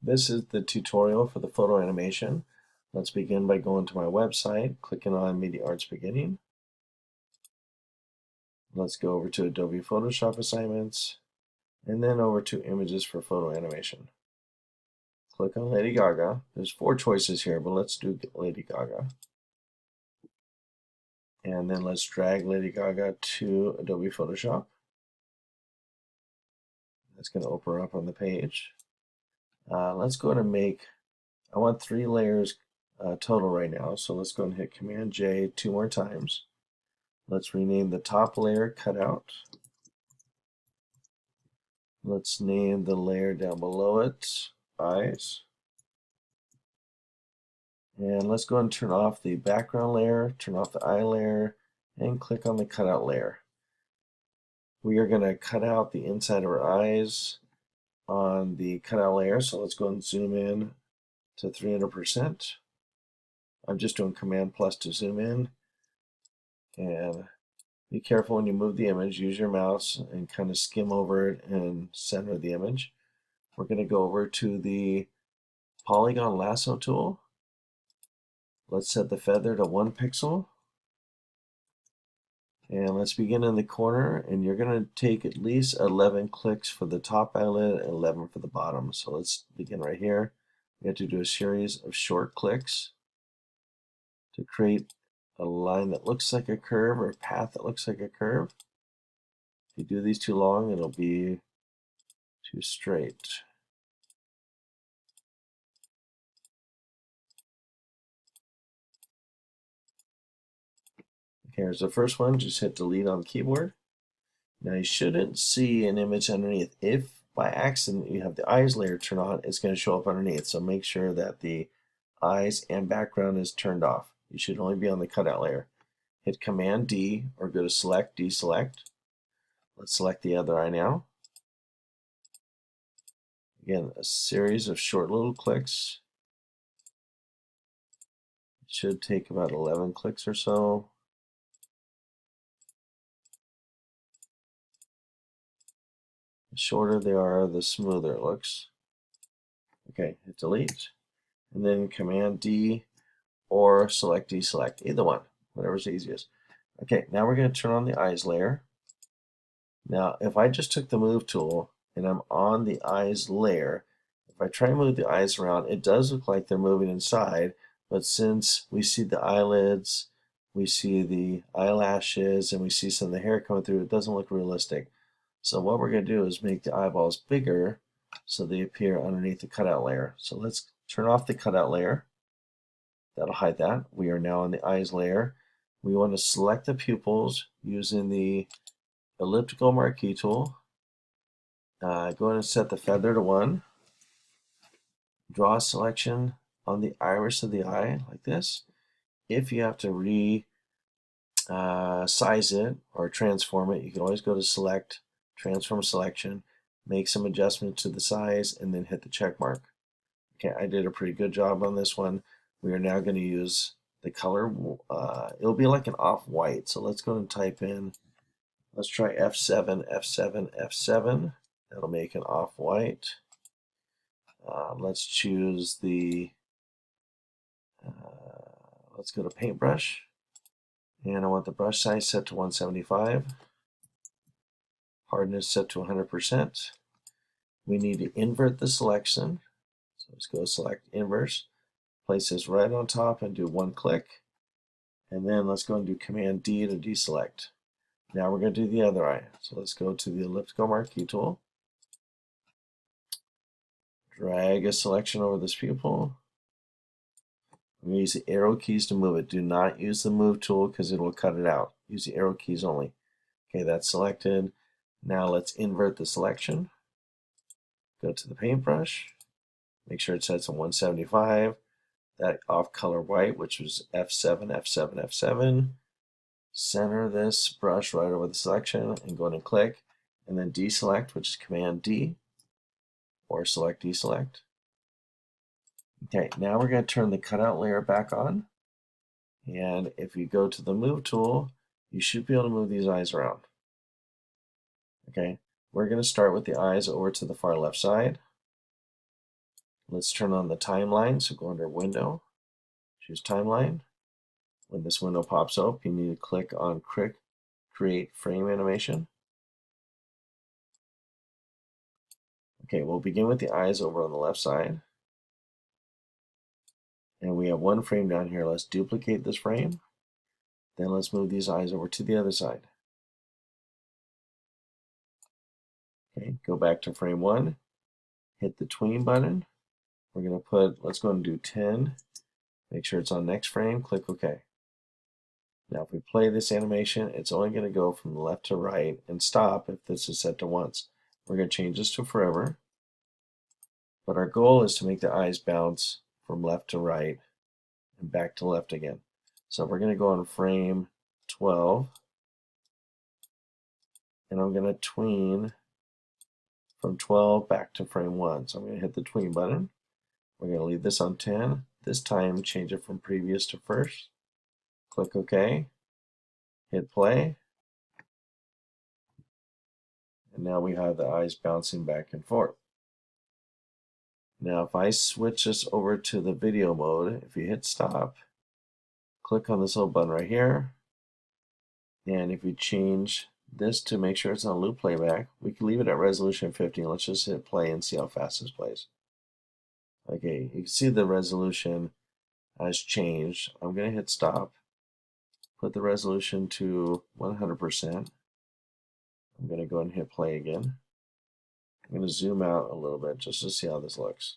This is the tutorial for the photo animation. Let's begin by going to my website, clicking on Media Arts Beginning. Let's go over to Adobe Photoshop Assignments, and then over to Images for Photo Animation. Click on Lady Gaga. There's 4 choices here, but let's do Lady Gaga. And then let's drag Lady Gaga to Adobe Photoshop. That's going to open up on the page. Let's go ahead and make, I want 3 layers total right now, so let's go and hit Command J 2 more times. Let's rename the top layer Cutout. Let's name the layer down below it Eyes. And let's go and turn off the background layer, turn off the eye layer, and click on the cutout layer. We are going to cut out the inside of our eyes on the cutout layer, so let's go and zoom in to 300%. I'm just doing Command plus to zoom in. And be careful when you move the image, use your mouse and kind of skim over it and center the image. We're going to go over to the polygon lasso tool. Let's set the feather to 1 pixel. And let's begin in the corner, and you're going to take at least 11 clicks for the top eyelid and 11 for the bottom. So let's begin right here. We have to do a series of short clicks to create a line that looks like a curve, or a path that looks like a curve. If you do these too long, it'll be too straight. Here's the first one. Just hit delete on the keyboard. Now you shouldn't see an image underneath. If by accident you have the eyes layer turned on, it's going to show up underneath. So make sure that the eyes and background is turned off. You should only be on the cutout layer. Hit Command D or go to Select, Deselect. Let's select the other eye now. Again, a series of short little clicks. It should take about 11 clicks or so. The shorter they are, the smoother it looks. Okay, hit delete, and then Command D or Select Deselect, either one, whatever's easiest. Okay, now we're going to turn on the eyes layer. Now, if I just took the move tool and I'm on the eyes layer, if I try and move the eyes around, it does look like they're moving inside, but since we see the eyelids, we see the eyelashes, and we see some of the hair coming through, it doesn't look realistic. So what we're going to do is make the eyeballs bigger so they appear underneath the cutout layer. So let's turn off the cutout layer. That'll hide that. We are now on the eyes layer. We want to select the pupils using the elliptical marquee tool. Go ahead and set the feather to 1. Draw a selection on the iris of the eye like this. If you have to size it or transform it, you can always go to Select, Transform Selection, make some adjustments to the size, and then hit the check mark. Okay, I did a pretty good job on this one. We are now going to use the color. It'll be like an off-white. So let's go and type in, let's try F7, F7, F7. That'll make an off-white. Let's choose the, let's go to Paintbrush. And I want the brush size set to 175. Hardness set to 100%. We need to invert the selection. So let's go select Inverse. Place this right on top and do 1 click. And then let's go and do Command D to deselect. Now we're going to do the other eye. So let's go to the elliptical marquee tool. Drag a selection over this pupil. I'm going to use the arrow keys to move it. Do not use the move tool because it will cut it out. Use the arrow keys only. Okay, that's selected. Now let's invert the selection. Go to the paintbrush. Make sure it sets on 175. That off color white, which was F7, F7, F7. Center this brush right over the selection and go ahead and click. And then deselect, which is Command D or Select Deselect. Okay, now we're going to turn the cutout layer back on. And if you go to the move tool, you should be able to move these eyes around. Okay, we're going to start with the eyes over to the far left side. Let's turn on the timeline. So go under Window, choose Timeline. When this window pops up, you need to click on Create Frame Animation. Okay, we'll begin with the eyes over on the left side. And we have one frame down here. Let's duplicate this frame. Then let's move these eyes over to the other side. Okay, go back to frame 1. Hit the tween button. We're going to put, let's go and do 10. Make sure it's on next frame. Click OK. Now if we play this animation, it's only going to go from left to right and stop if this is set to once. We're going to change this to forever. But our goal is to make the eyes bounce from left to right and back to left again. So we're going to go on frame 12. And I'm going to tween from 12 back to frame 1. So I'm going to hit the tween button. We're going to leave this on 10. This time change it from previous to first. Click OK. Hit play. And now we have the eyes bouncing back and forth. Now if I switch this over to the video mode, if you hit stop, click on this little button right here, and if you change this to make sure it's on loop playback, we can leave it at resolution 50. Let's just hit play and see how fast this plays. Okay, you can see the resolution has changed. I'm going to hit stop, put the resolution to 100%. I'm going to go and hit play again. I'm going to zoom out a little bit just to see how this looks.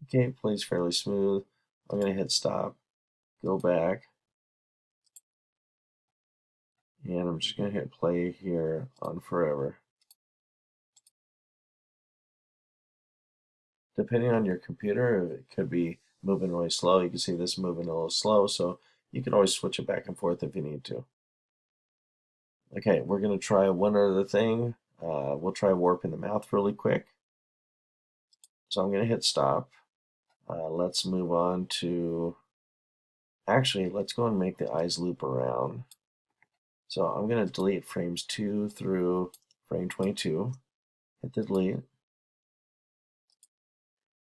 Okay, it plays fairly smooth. I'm going to hit stop, go back, and I'm just going to hit play here on forever. Depending on your computer, it could be moving really slow. You can see this moving a little slow, so you can always switch it back and forth if you need to. Okay, we're going to try one other thing. We'll try warping the mouth really quick. So I'm going to hit stop. Let's move on to, actually, let's go and make the eyes loop around. So I'm going to delete frames 2 through frame 22. Hit the delete.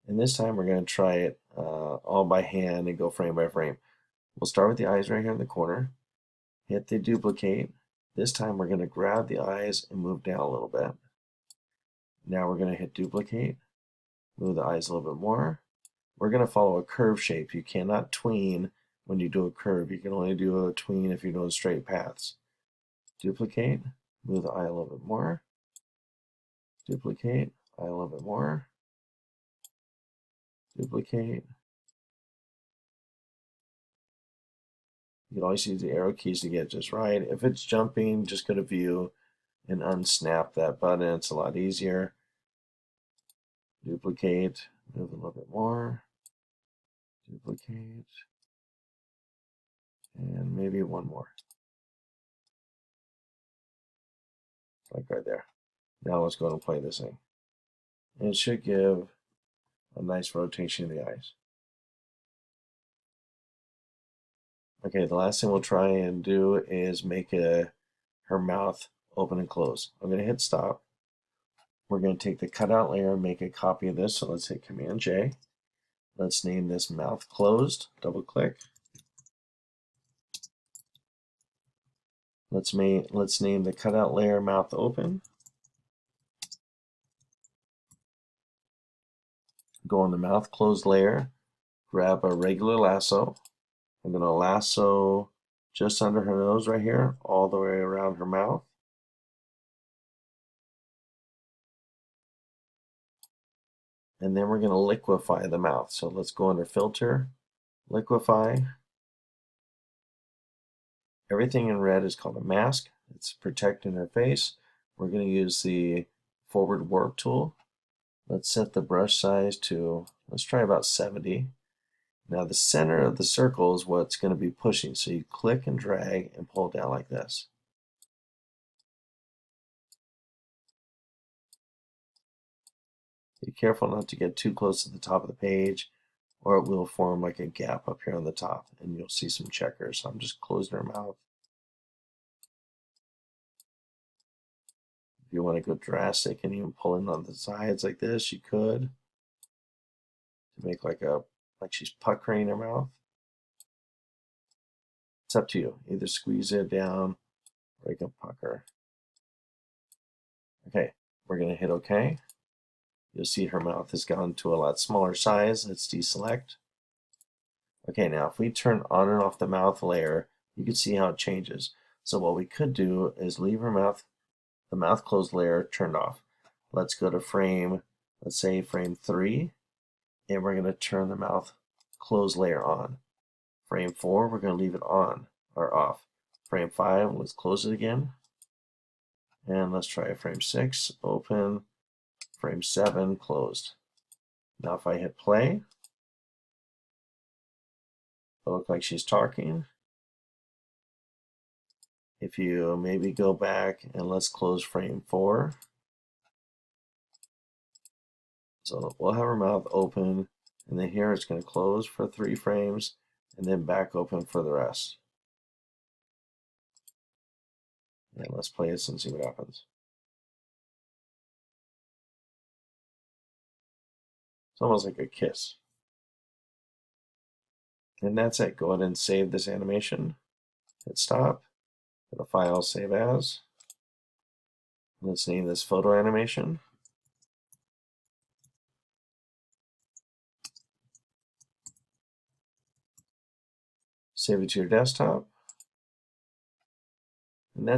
And this time we're going to try it all by hand and go frame by frame. We'll start with the eyes right here in the corner. Hit the duplicate. This time we're going to grab the eyes and move down a little bit. Now we're going to hit duplicate. Move the eyes a little bit more. We're going to follow a curve shape. You cannot tween when you do a curve. You can only do a tween if you're doing straight paths. Duplicate. Move the eye a little bit more. Duplicate. Eye a little bit more. Duplicate. You can always use the arrow keys to get it just right. If it's jumping, just go to view and unsnap that button. It's a lot easier. Duplicate, move a little bit more. Duplicate, and maybe one more. Like right there. Now let's go and play this thing. And it should give a nice rotation of the eyes. Okay, the last thing we'll try and do is make her mouth open and close. I'm going to hit stop. We're going to take the cutout layer and make a copy of this. So let's hit Command J. Let's name this mouth closed. Double click. Let's name the cutout layer mouth open. Go on the mouth closed layer. Grab a regular lasso. I'm going to lasso just under her nose right here, all the way around her mouth. And then we're going to liquefy the mouth. So let's go under Filter, Liquefy. Everything in red is called a mask. It's protecting her face. We're going to use the forward warp tool. Let's set the brush size to, let's try about 70. Now the center of the circle is what's going to be pushing. So you click and drag and pull down like this. Be careful not to get too close to the top of the page, or it will form like a gap up here on the top and you'll see some checkers. So I'm just closing her mouth. If you want to go drastic and even pull in on the sides like this, you could to make like she's puckering her mouth. It's up to you. Either squeeze it down or you can pucker. Okay, we're going to hit OK. You'll see her mouth has gone to a lot smaller size. Let's deselect. Okay, now if we turn on and off the mouth layer, you can see how it changes. So what we could do is leave her mouth, the mouth closed layer turned off. Let's go to frame, let's say frame 3, and we're going to turn the mouth closed layer on. Frame 4, we're going to leave it on or off. Frame 5, let's close it again. And let's try frame 6, open. Frame 7, closed. Now if I hit play, it'll look like she's talking. If you maybe go back and let's close frame 4. So we'll have her mouth open, and then here it's going to close for 3 frames, and then back open for the rest. And let's play this and see what happens. It's almost like a kiss. And that's it. Go ahead and save this animation. Hit stop. Go to File, Save As. Let's name this photo animation. Save it to your desktop. And that's